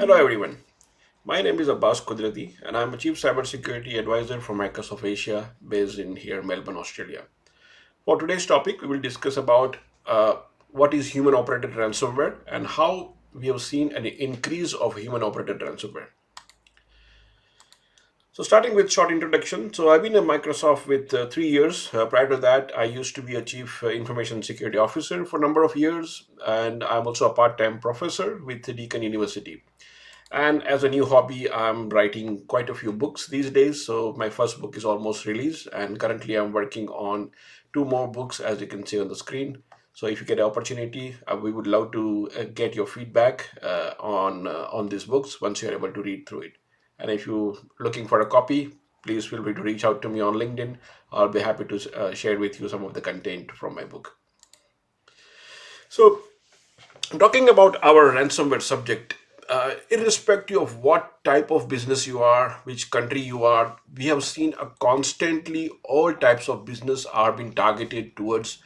Hello everyone. My name is Abbas Kudrati and I'm a Chief Cybersecurity Advisor for Microsoft Asia based in here, Melbourne, Australia. For today's topic, we will discuss about what is human operated ransomware and how we have seen an increase of human operated ransomware. So starting with short introduction. So I've been in Microsoft with 3 years. Prior to that, I used to be a Chief Information Security Officer for a number of years and I'm also a part-time professor with Deakin University. And as a new hobby, I'm writing quite a few books these days. So my first book is almost released, and currently I'm working on two more books, as you can see on the screen. So if you get an opportunity, we would love to get your feedback on these books once you're able to read through it. And if you're looking for a copy, please feel free to reach out to me on LinkedIn. I'll be happy to share with you some of the content from my book. So talking about our ransomware subject, irrespective of what type of business you are, which country you are, we have seen a constantly all types of business are being targeted towards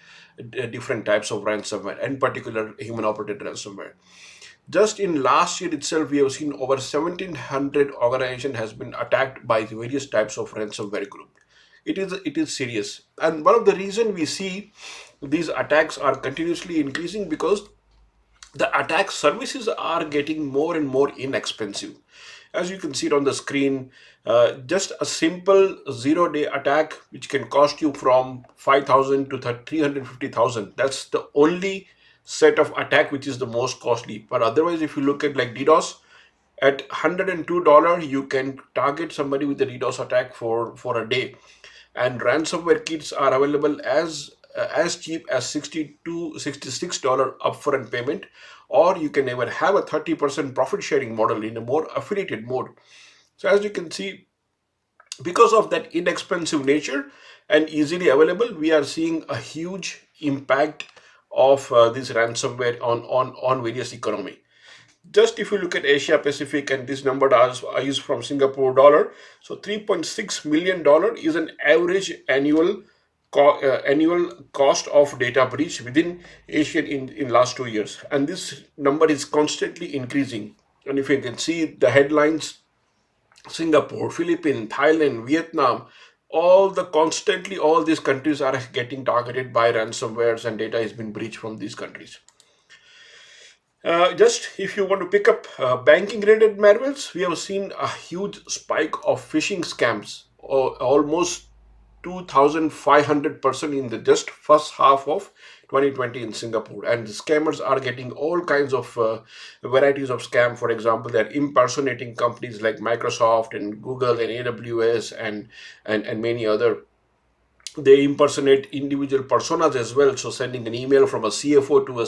different types of ransomware, in particular human operated ransomware. Just in last year itself, we have seen over 1,700 organization has been attacked by the various types of ransomware group. It is serious, and one of the reason we see these attacks are continuously increasing because the attack services are getting more and more inexpensive. As you can see it on the screen, just a simple 0 day attack, which can cost you from 5,000 to 350,000. That's the only set of attack which is the most costly. But otherwise, if you look at like DDoS, at $102, you can target somebody with a DDoS attack for a day. And ransomware kits are available as cheap as $60 to $66 upfront payment, or you can even have a 30% profit sharing model in a more affiliated mode. So as you can see, because of that inexpensive nature and easily available, we are seeing a huge impact of this ransomware on various economy. Just if you look at Asia Pacific, and this number is from Singapore dollar, so $3.6 million is an average annual cost of data breach within Asia in last 2 years, and this number is constantly increasing. And if you can see the headlines, Singapore, Philippines, Thailand, Vietnam, all these countries are getting targeted by ransomwares and data has been breached from these countries. Just if you want to pick up banking related malwares, we have seen a huge spike of phishing scams, almost 2,500% in the just first half of 2020 in Singapore. And the scammers are getting all kinds of varieties of scam. For example, they're impersonating companies like Microsoft and Google and AWS and many other. They impersonate individual personas as well, so sending an email from a CFO to a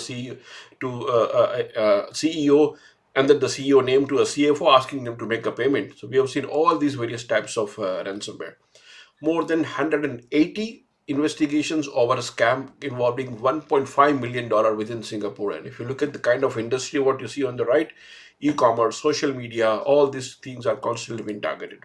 CEO, and then the CEO name to a CFO asking them to make a payment. So we have seen all these various types of ransomware. More than 180 investigations over a scam involving $1.5 million within Singapore. And if you look at the kind of industry, what you see on the right, e-commerce, social media, all these things are constantly being targeted.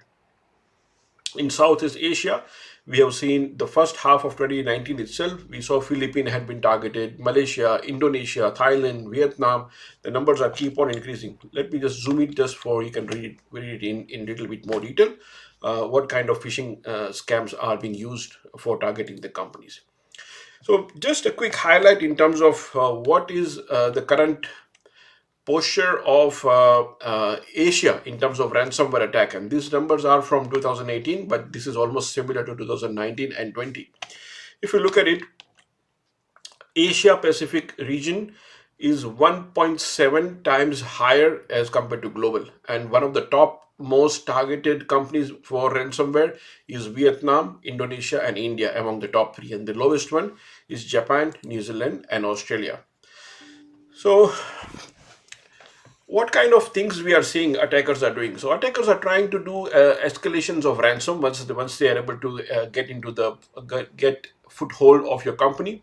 In Southeast Asia, we have seen the first half of 2019 itself, we saw Philippines had been targeted, Malaysia, Indonesia, Thailand, Vietnam. The numbers are keep on increasing. Let me just zoom it just for you can read it in little bit more detail. What kind of phishing scams are being used for targeting the companies. So just a quick highlight in terms of what is the current posture of Asia in terms of ransomware attack, and these numbers are from 2018, but this is almost similar to 2019 and 20. If you look at it, Asia Pacific region is 1.7 times higher as compared to global, and one of the top most targeted companies for ransomware is Vietnam, Indonesia, and India among the top three, and the lowest one is Japan, New Zealand, and Australia. So what kind of things we are seeing attackers are doing? So attackers are trying to do escalations of ransom once they are able to get foothold of your company.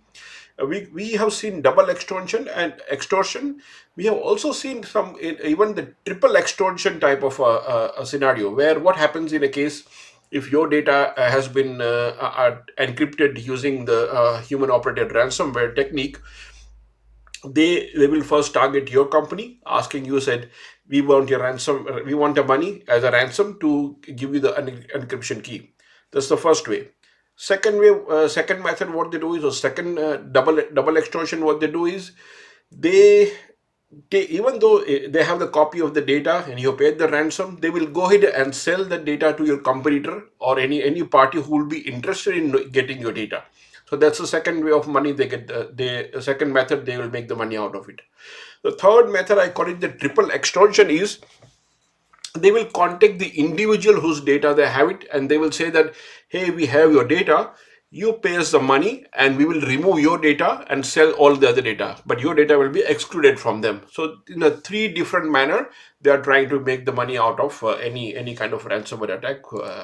We have seen double extortion and extortion. We have also seen some even the triple extortion type of a scenario, where what happens in a case if your data has been encrypted using the human operated ransomware technique. They will first target your company, asking you, said, we want your ransom, we want the money as a ransom to give you the encryption key. That's the first way. Second way, second method, what they do is, or second double extortion, what they do is, they even though they have the copy of the data and you paid the ransom, they will go ahead and sell the data to your competitor or any party who will be interested in getting your data. So that's the second way of money they get. The second method, they will make the money out of it. The third method, I call it the triple extortion, is they will contact the individual whose data they have it, and they will say that, hey, we have your data, you pay us the money and we will remove your data and sell all the other data, but your data will be excluded from them. So in a three different manner, they are trying to make the money out of any kind of ransomware attack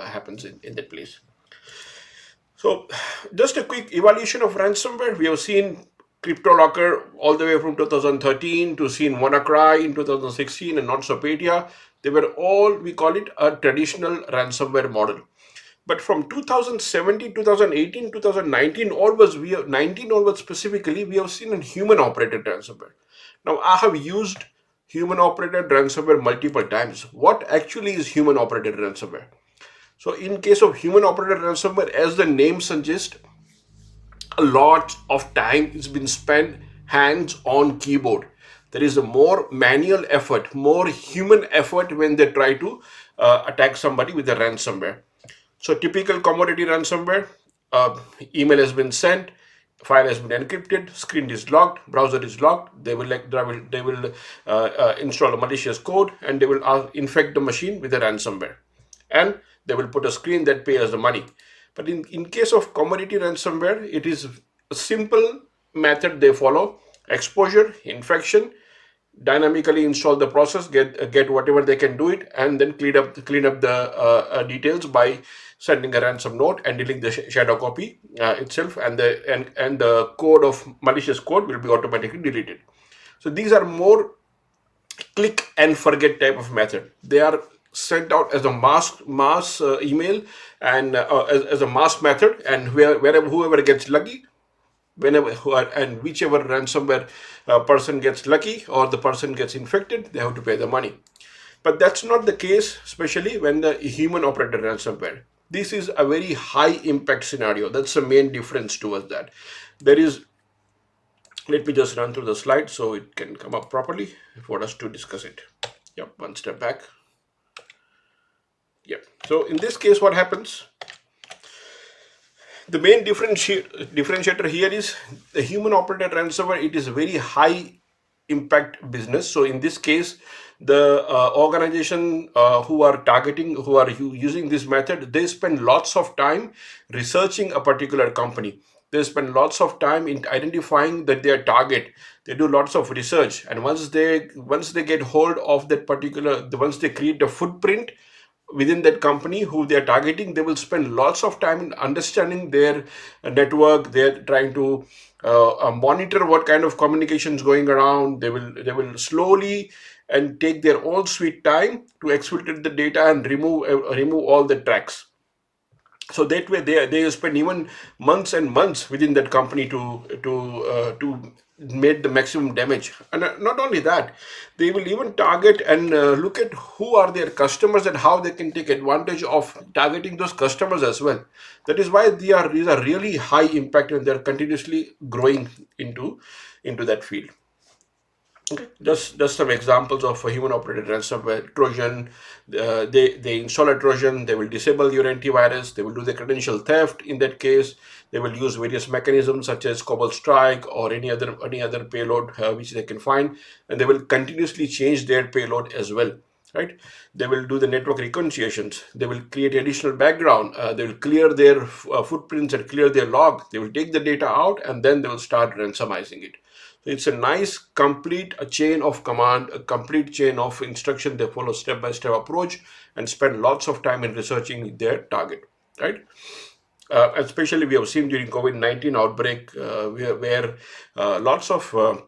happens in that place. So just a quick evaluation of ransomware. We have seen CryptoLocker all the way from 2013 to seen WannaCry in 2016 and NotSopatia. They were all, we call it a traditional ransomware model. But from 2017, 2018, 2019 onwards, 19 onwards specifically, we have seen a human operated ransomware. Now, I have used human operated ransomware multiple times. What actually is human operated ransomware? So in case of human operated ransomware, as the name suggests, a lot of time has been spent hands on keyboard. There is a more manual effort, more human effort when they try to attack somebody with a ransomware. So typical commodity ransomware, email has been sent, file has been encrypted, screen is locked, browser is locked. They will install a malicious code and they will infect the machine with a ransomware, and they will put a screen that pays the money. But in case of commodity ransomware, it is a simple method they follow: exposure, infection, dynamically install the process, get whatever they can do it, and then clean up the details by sending a ransom note and deleting the shadow copy itself, and the code of malicious code will be automatically deleted. So these are more click and forget type of method. They are sent out as a mass email and as a mass method, and wherever whoever gets lucky, whenever and whichever ransomware person gets lucky or the person gets infected, they have to pay the money. But that's not the case, especially when the human operated ransomware. This is a very high impact scenario. That's the main difference towards that. There is, let me just run through the slide so it can come up properly for us to discuss it. Yep, one step back. Yep. So in this case, what happens? The main differentiator here is the human operated ransomware. It is a very high impact business. So in this case, the organization who are using this method, they spend lots of time researching a particular company. They spend lots of time in identifying that their target. They do lots of research, and once they get hold of that particular, once they create a footprint within that company who they are targeting, they will spend lots of time in understanding their network. They're trying to monitor what kind of communication is going around. They will slowly and take their own sweet time to exfiltrate the data and remove all the tracks. So that way they spend even months and months within that company to make the maximum damage. And not only that, they will even target and look at who are their customers and how they can take advantage of targeting those customers as well. That is why these are really high impact, and they're continuously growing into that field. Okay, just some examples of a human operated ransomware. Trojan, they install a Trojan, they will disable your antivirus, they will do the credential theft. In that case, they will use various mechanisms such as Cobalt Strike or any other payload which they can find, and they will continuously change their payload as well. Right? They will do the network reconciliations. They will create additional background. They will clear their footprints and clear their log. They will take the data out and then they will start ransomizing it. So it's a nice complete chain of command, a complete chain of instruction. They follow step-by-step approach and spend lots of time in researching their target. Right? Especially we have seen during COVID-19 outbreak where lots of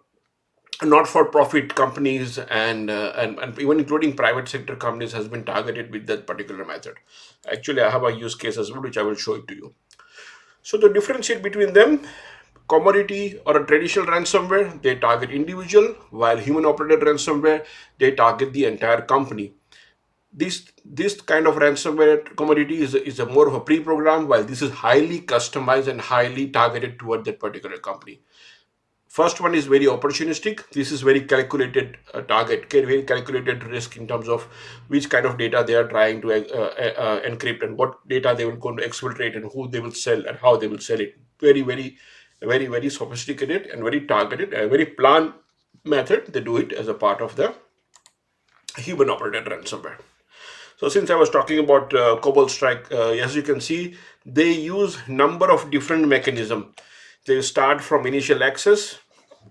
not-for-profit companies and even including private sector companies has been targeted with that particular method. Actually, I have a use case as well, which I will show it to you. So the differentiate between them, Commodity or a traditional ransomware, they target individual, while human operated ransomware, they target the entire company. This kind of ransomware commodity is a more of a pre-programmed, while this is highly customized and highly targeted toward that particular company. First one is very opportunistic. This is very calculated target, very calculated risk in terms of which kind of data they are trying to encrypt, and what data they will go to exfiltrate, and who they will sell and how they will sell it. Very sophisticated and very targeted and very planned method. They do it as a part of the human operated ransomware. So since I was talking about Cobalt Strike, as you can see, they use number of different mechanisms. They start from initial access,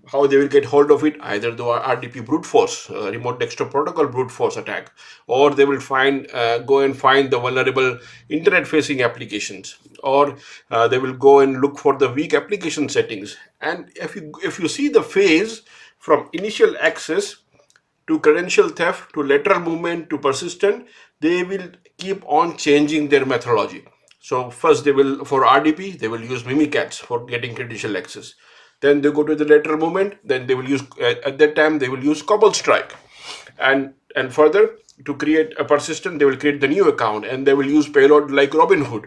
how they will get hold of it, either the RDP brute force, remote desktop protocol brute force attack, or they will go and find the vulnerable internet facing applications, or they will go and look for the weak application settings. And if you see the phase from initial access to credential theft to lateral movement to persistent, they will keep on changing their methodology. So first they will, for RDP, they will use Mimikatz for getting credential access. Then they go to the lateral movement, then they will use, at that time, they will use Cobalt Strike. And further, to create a persistent, they will create the new account, and they will use payload like Robinhood.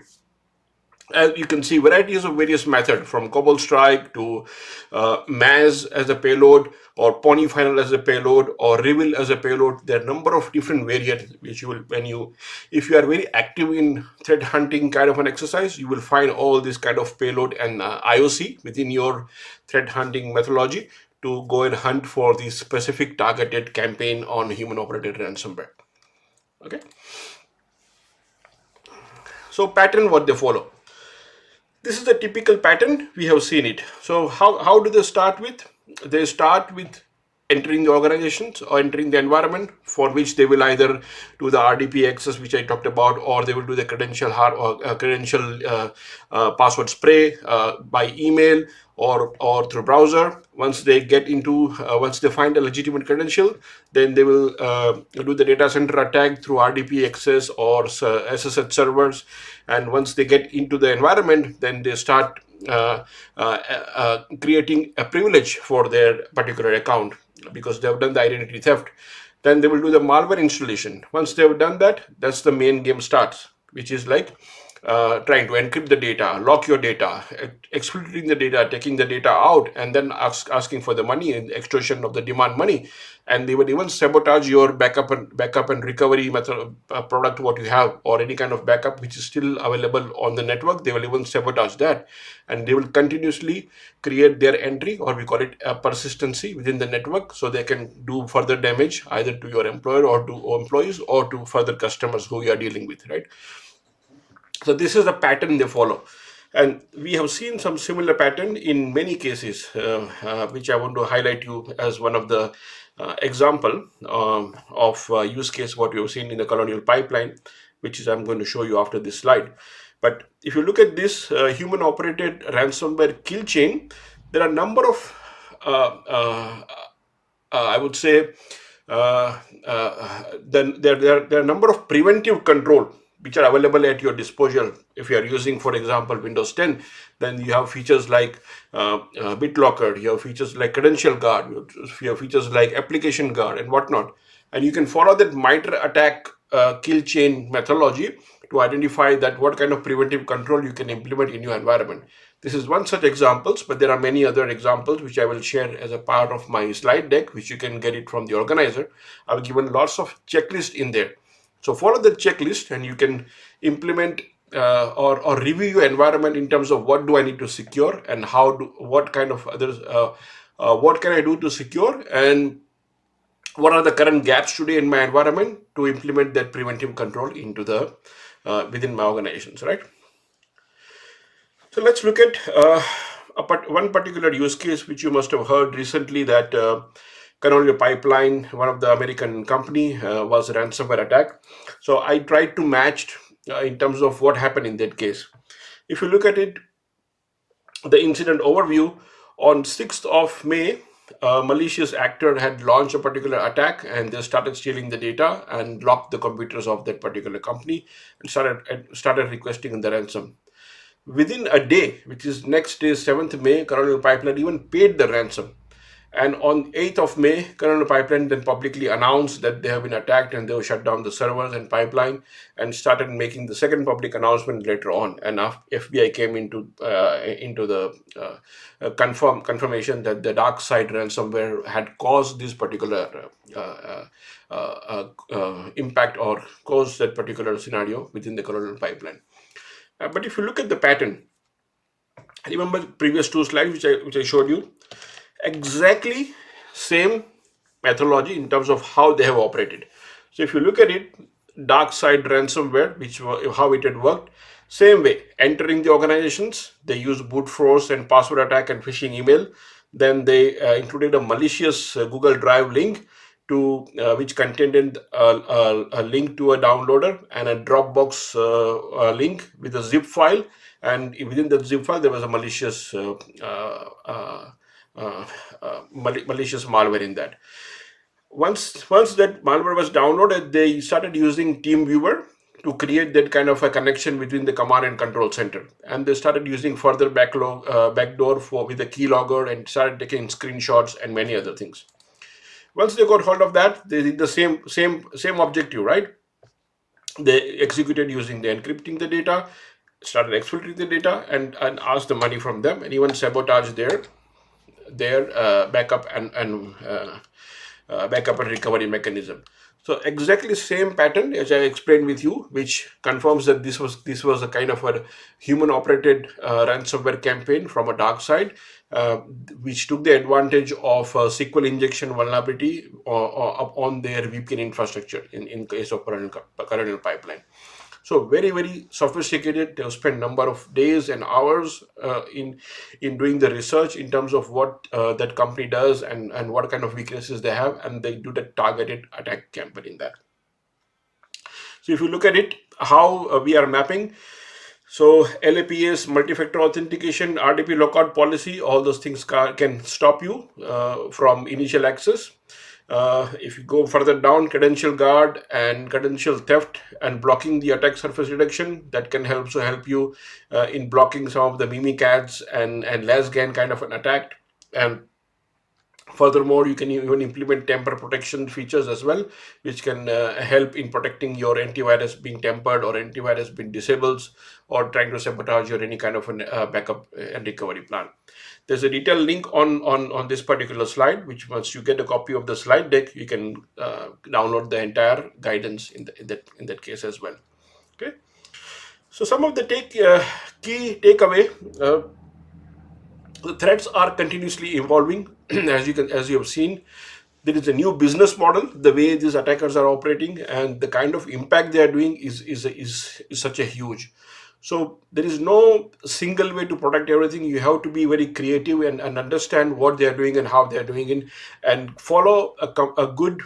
As you can see, varieties of various methods, from Cobalt Strike to Maz as a payload, or Pony Final as a payload, or Reveal as a payload. There are a number of different variants which you will, if you are very active in threat hunting kind of an exercise, you will find all this kind of payload and IOC within your threat hunting methodology to go and hunt for the specific targeted campaign on human operated ransomware. Okay. So pattern what they follow. This is the typical pattern. We have seen it. So how do they start with? They start with entering the organizations or entering the environment, for which they will either do the RDP access, which I talked about, or they will do the credential password spray by email or through browser. Once they get into, once they find a legitimate credential, then they will do the data center attack through RDP access or SSH servers. And once they get into the environment, then they start creating a privilege for their particular account, because they have done the identity theft. Then they will do the malware installation. Once they have done that, that's the main game starts, which is like trying to encrypt the data, lock your data, exfiltrating the data, taking the data out, and then asking for the money and extortion of the demand money. And they will even sabotage your backup and recovery method product, what you have, or any kind of backup which is still available on the network. They will even sabotage that, and they will continuously create their entry, or we call it a persistency within the network, so they can do further damage either to your employer or to employees or to further customers who you are dealing with, right? So this is the pattern they follow. And we have seen some similar pattern in many cases, which I want to highlight you as one of the example of use case what we have seen in the Colonial Pipeline, which is I'm going to show you after this slide. But if you look at this human operated ransomware kill chain, there are a number of, I would say, then there are a number of preventive control which are available at your disposal. If you are using, for example, Windows 10, then you have features like BitLocker, you have features like Credential Guard, you have features like Application Guard and whatnot. And you can follow that MITRE attack kill chain methodology to identify that what kind of preventive control you can implement in your environment. This is one such examples, but there are many other examples which I will share as a part of my slide deck, which you can get it from the organizer. I've given lots of checklists in there. So follow the checklist and you can implement or review your environment in terms of what do I need to secure, and what kind of others, what can I do to secure, and what are the current gaps today in my environment to implement that preventive control into the within my organizations, right? So let's look at one particular use case which you must have heard recently, that Colonial Pipeline, one of the American company, was a ransomware attack. So I tried to match in terms of what happened in that case. If you look at it, the incident overview, on 6th of May, a malicious actor had launched a particular attack, and they started stealing the data and locked the computers of that particular company and started requesting the ransom. Within a day, which is next day, 7th May, Colonial Pipeline even paid the ransom. And on 8th of May, Colonial Pipeline then publicly announced that they have been attacked and they will shut down the servers and pipeline, and started making the second public announcement later on. And FBI came into the confirmation that the dark side ransomware had caused this particular impact, or caused that particular scenario within the Colonial Pipeline. But if you look at the pattern, remember the previous two slides which I showed you, exactly same methodology in terms of how they have operated. So if you look at it, dark side ransomware, how it had worked, same way, entering the organizations, they use brute force and password attack and phishing email. Then they included a malicious Google Drive link to which contained a link to a downloader and a Dropbox link with a zip file, and within that zip file there was a malicious malicious malware in that. Once that malware was downloaded, they started using TeamViewer to create that kind of a connection between the command and control center, and they started using further backdoor with a keylogger, and started taking screenshots and many other things. Once they got hold of that, they did the same objective, right? They executed using the encrypting the data, started exfiltrating the data, and asked the money from them, and even sabotaged their backup and recovery mechanism. So exactly same pattern as I explained with you, which confirms that this was a kind of a human operated ransomware campaign from a dark side, which took the advantage of SQL injection vulnerability on their VPN infrastructure in case of Colonial Pipeline. So very sophisticated. They've spent number of days and hours in doing the research in terms of what that company does and what kind of weaknesses they have, and they do the targeted attack campaign in that. So if you look at it, how we are mapping. So LAPS, multi-factor authentication, RDP lockout policy, all those things can stop you from initial access. If you go further down, credential guard and credential theft and blocking the attack surface reduction, that can also help you in blocking some of the mimikatz and lasgan kind of an attack. And furthermore, you can even implement tamper protection features as well, which can help in protecting your antivirus being tampered or antivirus being disabled, or trying to sabotage your any kind of a backup and recovery plan. There's a detailed link on this particular slide, which once you get a copy of the slide deck, you can download the entire guidance in that case as well. Okay. So some of the key takeaway. The threats are continuously evolving. As you have seen, there is a new business model, the way these attackers are operating, and the kind of impact they are doing is such a huge. So there is no single way to protect everything. You have to be very creative and understand what they are doing and how they are doing it, and follow a good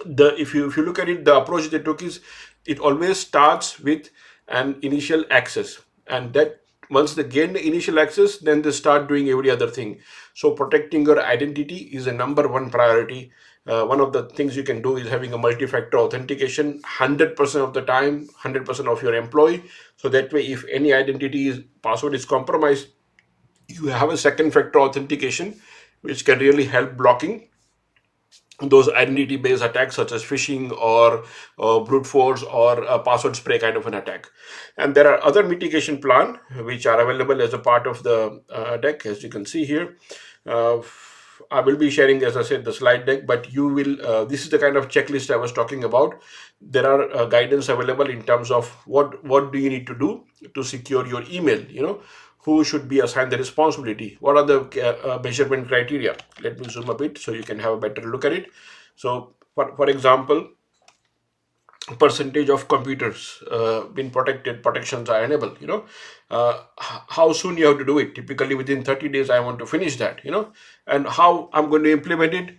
if you look at it, the approach they took is, it always starts with an initial access, and that once they gain the initial access, then they start doing every other thing. So protecting your identity is a number one priority. One of the things you can do is having a multi-factor authentication 100% of the time, 100% of your employee. So that way, if any password is compromised, you have a second factor authentication, which can really help blocking those identity-based attacks such as phishing or brute force or a password spray kind of an attack. And there are other mitigation plan which are available as a part of the deck, as you can see here. I will be sharing, as I said, the slide deck, but you will. This is the kind of checklist I was talking about. There are guidance available in terms of what do you need to do to secure your email. Who should be assigned the responsibility? What are the measurement criteria? Let me zoom a bit so you can have a better look at it. So, for example, percentage of computers being protections are enabled. How soon you have to do it? Typically within 30 days, I want to finish that. And how I'm going to implement it.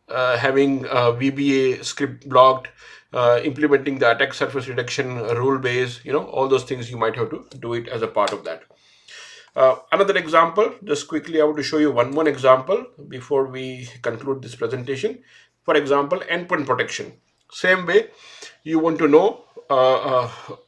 Having VBA script blocked, implementing the attack surface reduction rule base. All those things you might have to do it as a part of that. Another example, just quickly, I want to show you one more example before we conclude this presentation. For example, endpoint protection. Same way, you want to know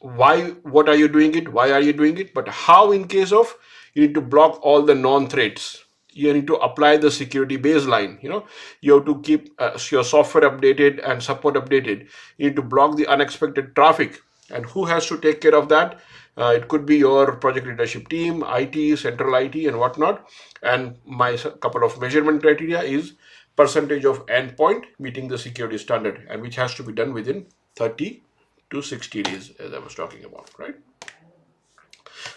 why, what are you doing it, why are you doing it, but how in case of you need to block all the non-threats. You need to apply the security baseline. You have to keep your software updated and support updated. You need to block the unexpected traffic. And who has to take care of that? It could be your project leadership team, IT, central IT, and whatnot. And my couple of measurement criteria is percentage of endpoint meeting the security standard, and which has to be done within 30 to 60 days, as I was talking about, right?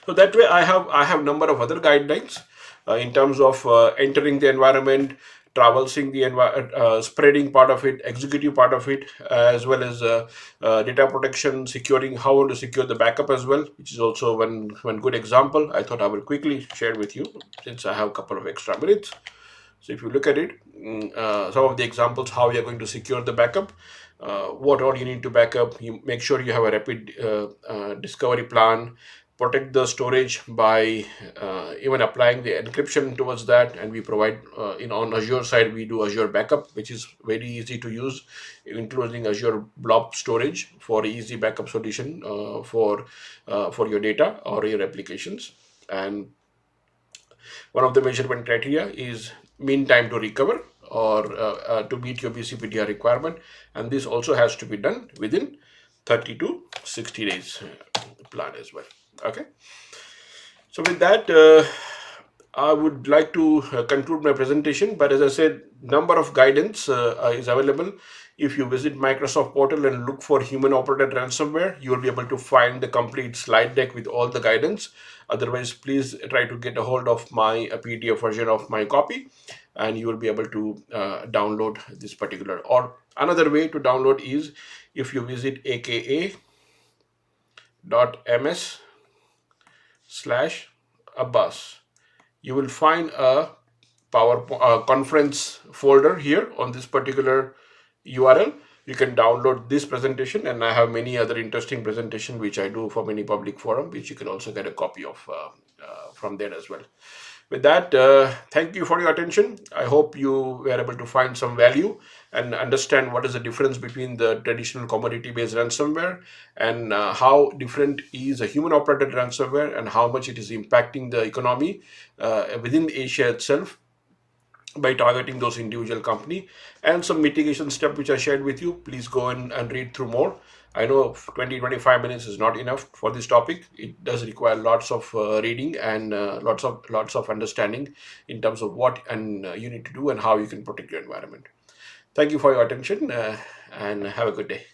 So that way, I have number of other guidelines in terms of entering the environment, traversing the spreading part of it, executive part of it, as well as data protection, securing how to secure the backup as well, which is also one good example. I thought I will quickly share with you since I have a couple of extra minutes. So if you look at it, some of the examples how you are going to secure the backup, what all you need to back up. You make sure you have a rapid discovery plan, protect the storage by even applying the encryption towards that, and we provide on Azure side we do Azure backup, which is very easy to use, including Azure blob storage for easy backup solution for your data or your applications. And one of the measurement criteria is mean time to recover or to meet your BCPDR requirement, and this also has to be done within 30 to 60 days plan as well. Okay. So with that, I would like to conclude my presentation. But as I said, number of guidance is available. If you visit Microsoft portal and look for human operated ransomware, you will be able to find the complete slide deck with all the guidance. Otherwise, please try to get a hold of my PDF version of my copy, and you will be able to download this particular. Or another way to download is if you visit aka.ms/Abbas. You will find a conference folder here on this particular URL. You can download this presentation, and I have many other interesting presentation which I do for many public forum, which you can also get a copy of from there as well. With that, thank you for your attention. I hope you were able to find some value and understand what is the difference between the traditional commodity-based ransomware and how different is a human-operated ransomware and how much it is impacting the economy within Asia itself by targeting those individual company, and some mitigation step which I shared with you. Please go in and read through more. I know 20-25 minutes is not enough for this topic. It does require lots of reading and lots of understanding in terms of what and you need to do and how you can protect your environment. Thank you for your attention and have a good day.